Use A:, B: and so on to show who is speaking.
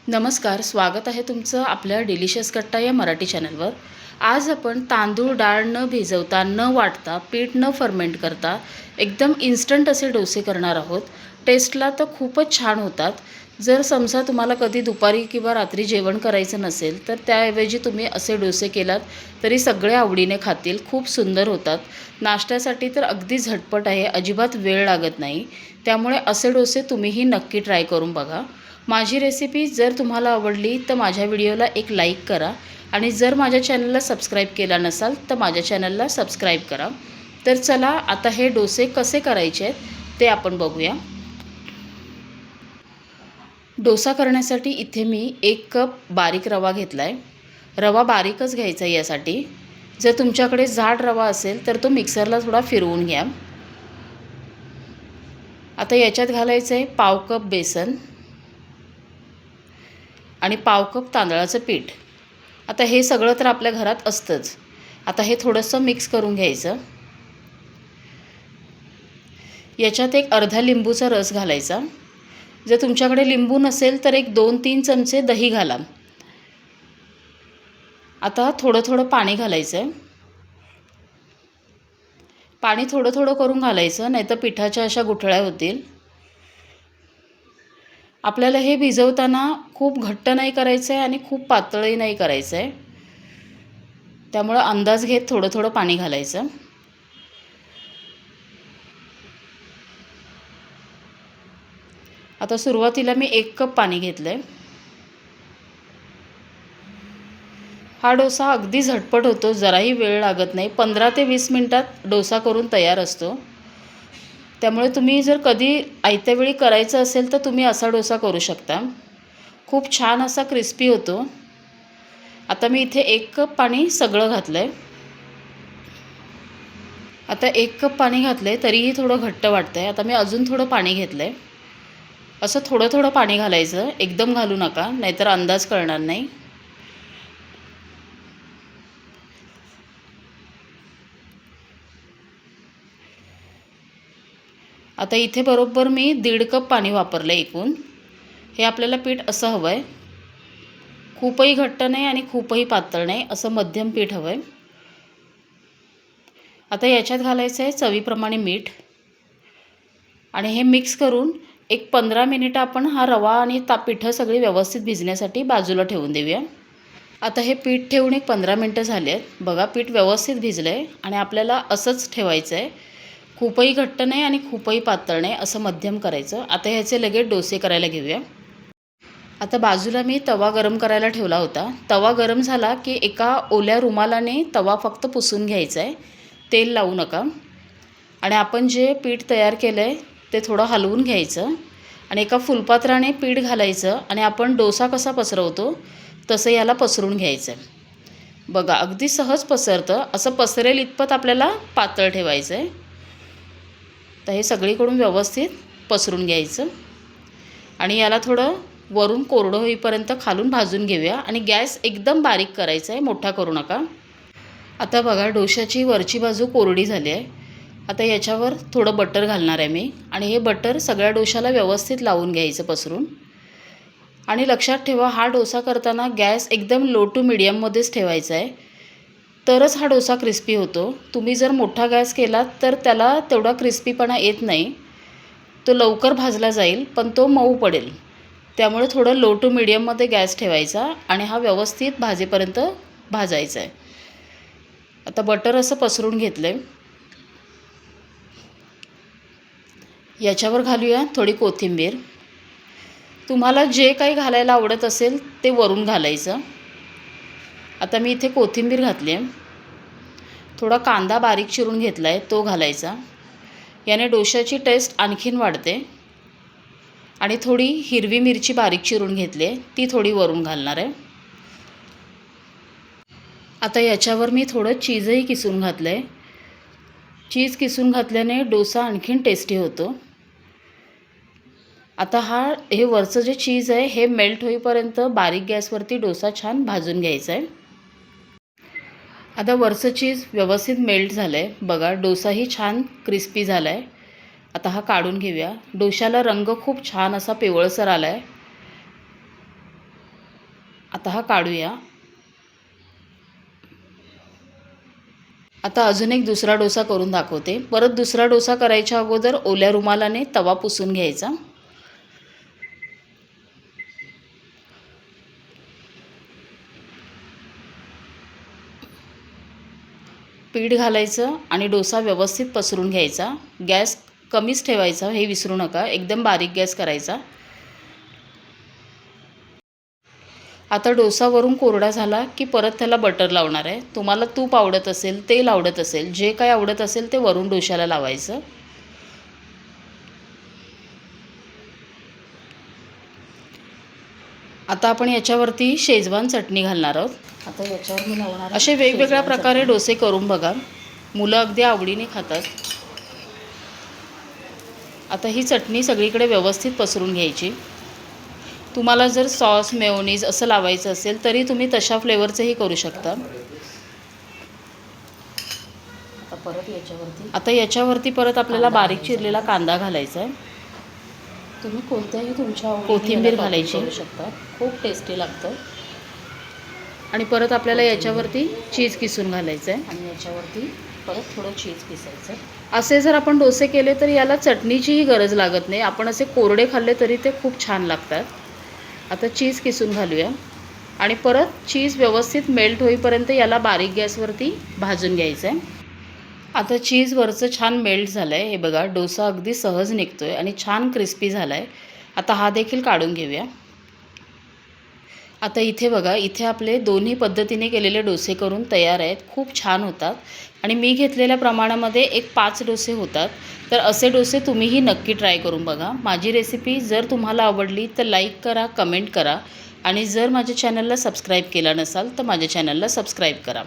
A: नमस्कार, स्वागत आहे तुमचं आपल्या डिलिशियस कट्टा या मराठी चॅनलवर। आज आपण तांदूळ डाळ न भिजवता न वाटता पीठ न फर्मेंट करता एकदम इन्स्टंट असे डोसे करणार आहोत। टेस्टला तर खूपच छान होतात। जर समजा तुम्हाला कधी दुपारी किंवा रात्री जेवण करायचं नसेल तर त्याऐवजी तुम्ही असे डोसे केलात तरी सगळे आवडीने खातील। खूप सुंदर होतात। नाश्त्यासाठी तर अगदी झटपट आहे, अजिबात वेळ लागत नाही। त्यामुळे असे डोसे तुम्हीही नक्की ट्राय करून बघा। माझी रेसिपी जर तुम्हाला आवडली तर माझ्या व्हिडिओला एक लाईक करा आणि जर माझ्या चॅनलला सबस्क्राईब केला नसाल तर माझ्या चॅनलला सबस्क्राईब करा। तर चला आता हे डोसे कसे करायचे आहेत ते आपण बघूया। डोसा करण्यासाठी इथे मी 1 कप बारीक रवा घेतला आहे। रवा बारीकच घ्यायचा आहे यासाठी। जर तुमच्याकडे जाड रवा असेल तर तो मिक्सरला थोडा फिरवून घ्या। आता याच्यात घालायचं आहे पाव कप बेसन आणि पाव कप तांदळाचं पीठ। आता हे सगळं तर आपल्या घरात असतंच। आता हे थोडंसं मिक्स करून घ्यायचं। याच्यात एक अर्धा लिंबूचा रस घालायचा। जर तुमच्याकडे लिंबू नसेल तर एक 2-3 चमचे दही घाला। आता थोडं थोडं पाणी घालायचं आहे। पाणी थोडं थोडं करून घालायचं, नाहीतर पिठाच्या अशा गुठळ्या होतील। आपल्याला हे भिजवताना खूप घट्ट नाही करायचं आहे आणि खूप पातळही नाही करायचं आहे। त्यामुळे अंदाज घेत थोडं थोडं पाणी घालायचं। आता सुरुवातीला मी 1 कप पाणी घेतलंय। हा डोसा अगदी झटपट होतो, जराही वेळ लागत नाही। 15 ते 20 मिनिटात डोसा करून तयार असतो। त्यामुळे तुम्ही जर कधी आयत्या वेळी करायचं असेल तर तुम्ही असा डोसा करू शकता। खूप छान असा क्रिस्पी होतो। आता मी इथे 1 कप पाणी सगळं घातलंय। आता 1 कप पाणी घातलंय तरीही थोडं घट्ट वाटतंय। आता मी अजून थोडं पाणी घेतलंय। असं थोडं थोडं पाणी घालायचं, एकदम घालू नका, नाहीतर अंदाज कळणार नाही। आता इथे बरोबर मी 1.5 कप पाणी वापरलं एकूण। हे आपल्याला पीठ असं हवं आहे, खूपही घट्ट नाही आणि खूपही पातळ नाही, असं मध्यम पीठ हवं आहे। आता याच्यात घालायचं आहे चवीप्रमाणे मीठ आणि हे मिक्स करून एक 15 मिनिटं आपण हा रवा आणि पिठं सगळी व्यवस्थित भिजण्यासाठी बाजूला ठेवून देऊया। आता हे पीठ ठेवून एक 15 मिनिटं झाले आहेत। बघा पीठ व्यवस्थित भिजलं आहे आणि आपल्याला असंच ठेवायचं आहे। खूपही घट्ट नाही आणि खूपही पातळ नाही, असं मध्यम करायचं। आता ह्याचे लगेच डोसे करायला घेऊया। आता बाजूला मी तवा गरम करायला ठेवला होता। तवा गरम झाला की एका ओल्या रुमालाने तवा फक्त पुसून घ्यायचा आहे, तेल लावू नका। आणि आपण जे पीठ तयार केलं आहे ते थोडं हलवून घ्यायचं आणि एका फुलपात्राने पीठ घालायचं आणि आपण डोसा कसा पसरवतो तसं याला पसरून घ्यायचं आहे। बघा अगदी सहज पसरतं। असं पसरेल इतपत आपल्याला पातळ ठेवायचं आहे। तर हे सगळीकडून व्यवस्थित पसरून घ्यायचं आणि याला थोडं वरून कोरडं होईपर्यंत खालून भाजून घेऊया आणि गॅस एकदम बारीक करायचा आहे, मोठा करू नका। आता बघा डोशाची वरची बाजू कोरडी झाली आहे। आता याच्यावर थोडं बटर घालणार आहे मी आणि हे बटर सगळ्या डोशाला व्यवस्थित लावून घ्यायचं पसरून। आणि लक्षात ठेवा हा डोसा करताना गॅस एकदम लो टू मीडियममध्येच ठेवायचा आहे, तरच हा डोसा क्रिस्पी होतो। तुम्ही जर मोठा गॅस केलात तर त्याला तेवढा क्रिस्पीपणा येत नाही। तो लवकर भाजला जाईल पण तो मऊ पडेल। त्यामुळे थोडं लो टू मीडियममध्ये गॅस ठेवायचा आणि हा व्यवस्थित भाजेपर्यंत भाजायचा आहे। आता बटर असं पसरून घेतलं आहे। याच्यावर घालूया थोडी कोथिंबीर। तुम्हाला जे काही घालायला आवडत असेल ते वरून घालायचं। आता मी इथे कोथिंबीर घातली आहे। थोडा कांदा बारीक चिरून घेतला आहे तो घालायचा। याने डोशाची टेस्ट आणखीन वाढते। आणि थोडी हिरवी मिरची बारीक चिरून घेतली आहे, ती थोडी वरून घालणार आहे। आता याच्यावर मी थोडं चीजही किसून घातलं आहे। चीज किसून घातल्याने डोसा आणखीन टेस्टी होतो। आता हे वरचं जे चीज आहे हे मेल्ट होईपर्यंत बारीक गॅसवरती डोसा छान भाजून घ्यायचा आहे। आता वरचं चीज व्यवस्थित मेल्ट झालं आहे। बघा डोसाही छान क्रिस्पी झाला आहे। आता हा काढून घेऊया। डोशाला रंग खूप छान असा पिवळसर आला आहे। आता हा काढूया. आता अजून एक दुसरा डोसा करून दाखवते. परत दुसरा डोसा करायच्या अगोदर ओल्या रुमालाने तवा पुसून घ्यायचा. पीठ घालायचं आणि डोसा व्यवस्थित पसरून घ्यायचा. गॅस कमीच ठेवायचा, हे विसरू नका. एकदम बारीक गॅस करायचा. आता डोसा वरून कोरडा झाला की परत त्याला बटर लावणार आहे. तुम्हाला तूप आवडत असेल, तेल आवडत असेल, जे काय आवडत असेल ते वरून डोशाला लावायचं. आता आपण याच्यावरती शेजवान चटणी घालणार आहोत. आता याच्यावर मी लावणार. असे वेगवेगळ्या प्रकारे डोसे करून बघा, मुलं अगदी आवडीने खातात. आता ही चटणी सगळीकडे व्यवस्थित पसरून घ्यायची. तुम्हाला जर सॉस मेयोनीज असं लावायचं असेल तरी तुम्ही तशा फ्लेवरचंही करू शकता. आता याच्यावरती परत आपल्याला बारीक चिरलेला कांदा घालायचा आहे. तुम्ही कोणत्याही तुमच्या कोथिंबीर घालायची शकता, खूप टेस्टी लागतं. आणि परत आपल्याला याच्यावरती चीज किसून घालायचं आहे आणि याच्यावरती परत थोडं चीज किसायचं. असे जर आपण डोसे केले तर याला चटणीचीही गरज लागत नाही. आपण असे कोरडे खाल्ले तरी ते खूप छान लागतात. आता चीज किसून घालूया आणि परत चीज व्यवस्थित मेल्ट होईपर्यंत याला बारीक गॅसवरती भाजून घ्यायचं आहे. आता चीज वरचं छान मेल्ट झालं आहे. हे बघा, डोसा अगदी सहज निघतो आहे आणि छान क्रिस्पी झाला आहे. आता हा देखील काढून घेऊया. आता इथे बघा, इथे आपले दोन्ही पद्धतीने केलेले डोसे करून तयार आहेत. खूप छान होतात आणि मी घेतलेल्या प्रमाणामध्ये एक 5 डोसे होतात. तर असे डोसे तुम्हीही नक्की ट्राय करून बघा. माझी रेसिपी जर तुम्हाला आवडली तर लाईक करा, कमेंट करा आणि जर माझ्या चॅनलला सबस्क्राईब केला नसाल तर माझ्या चॅनलला सबस्क्राईब करा.